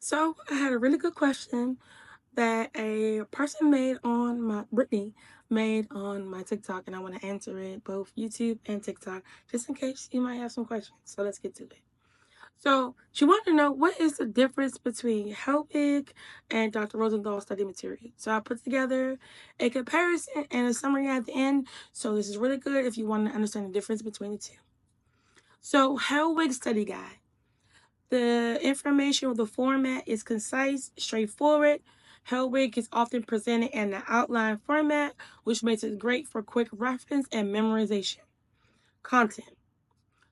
So I had a really good question that a person Brittany made on my TikTok, and I want to answer it both YouTube and TikTok, just in case you might have some questions. So let's get to it. So she wanted to know what is the difference between Helwig and Dr. Rosenthal study material. So I put together a comparison and a summary at the end. So this is really good if you want to understand the difference between the two. So Helwig study guide. The information or the format is concise, straightforward. Helwig is often presented in an outline format, which makes it great for quick reference and memorization. Content.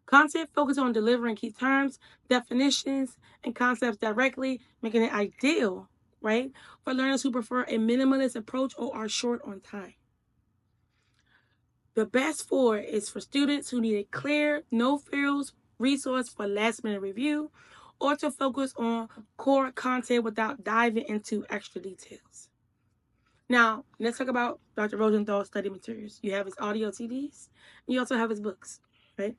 Content focuses on delivering key terms, definitions, and concepts directly, making it ideal, right, for learners who prefer a minimalist approach or are short on time. The best for is for students who need a clear, no frills resource for last minute review or to focus on core content without diving into extra details. Now, let's talk about Dr. Rosenthal's study materials. You have his audio CDs, and you also have his books, right?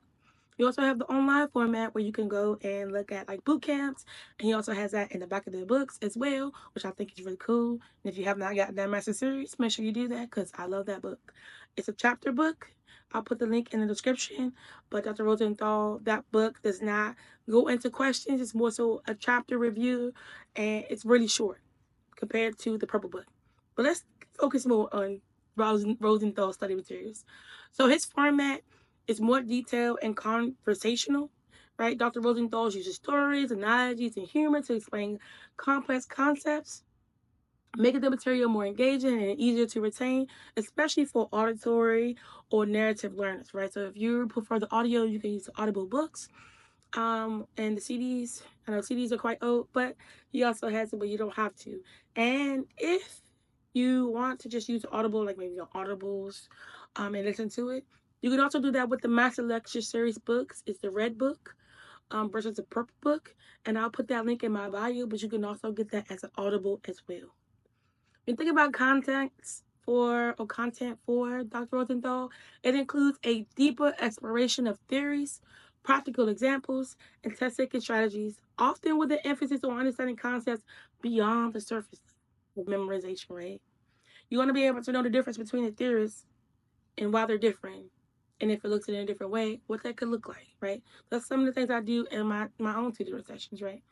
You also have the online format where you can go and look at like boot camps, and he also has that in the back of the books as well, which I think is really cool. And if you have not gotten that master series, make sure you do that because I love that book. It's a chapter book. I'll put the link in the description. But Dr. Rosenthal, that book does not go into questions. It's more so a chapter review, and it's really short compared to the purple book. But let's focus more on Rosenthal study materials. So his format is more detailed and conversational, right? Dr. Rosenthal uses stories, analogies, and humor to explain complex concepts, making the material more engaging and easier to retain, especially for auditory or narrative learners, right? So if you prefer the audio, you can use the Audible books. And the CDs, I know CDs are quite old, but he also has it, but you don't have to. And if you want to just use Audible, like maybe your Audibles, and listen to it, you can also do that with the Master Lecture Series books. It's the red book, versus the purple book, and I'll put that link in my bio. But you can also get that as an Audible as well. When you think about content for Dr. Rosenthal, it includes a deeper exploration of theories, practical examples, and test taking strategies, often with an emphasis on understanding concepts beyond the surface of memorization, right? You want to be able to know the difference between the theories and why they're different. And if it looks in a different way, what that could look like, right? That's some of the things I do in my own tutoring sessions, right?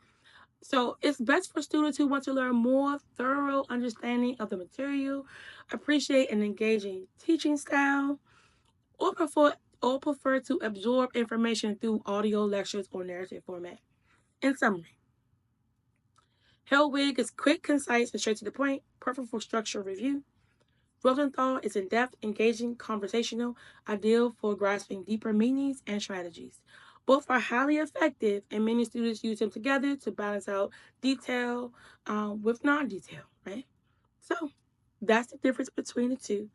So it's best for students who want to learn more thorough understanding of the material, appreciate an engaging teaching style, or prefer to absorb information through audio lectures or narrative format. In summary, Helwig is quick, concise, and straight to the point, perfect for structured review. Rosenthal is in-depth, engaging, conversational, ideal for grasping deeper meanings and strategies. Both are highly effective, and many students use them together to balance out detail with non-detail, right? So that's the difference between the two.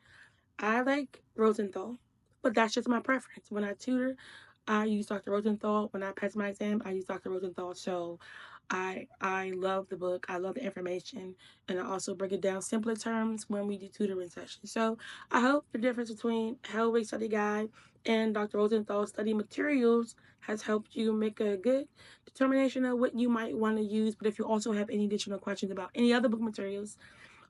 I like Rosenthal, but that's just my preference. When I tutor, I use Dr. Rosenthal. When I pass my exam, I use Dr. Rosenthal. So I love the book. I love the information, and I also break it down simpler terms when we do tutoring sessions. So I hope the difference between Helwig Study Guide and Dr. Rosenthal study materials has helped you make a good determination of what you might want to use. But if you also have any additional questions about any other book materials,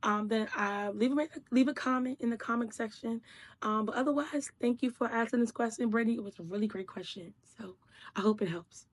then leave a comment in the comment section. But otherwise, thank you for asking this question, Brittany. It was a really great question. So I hope it helps.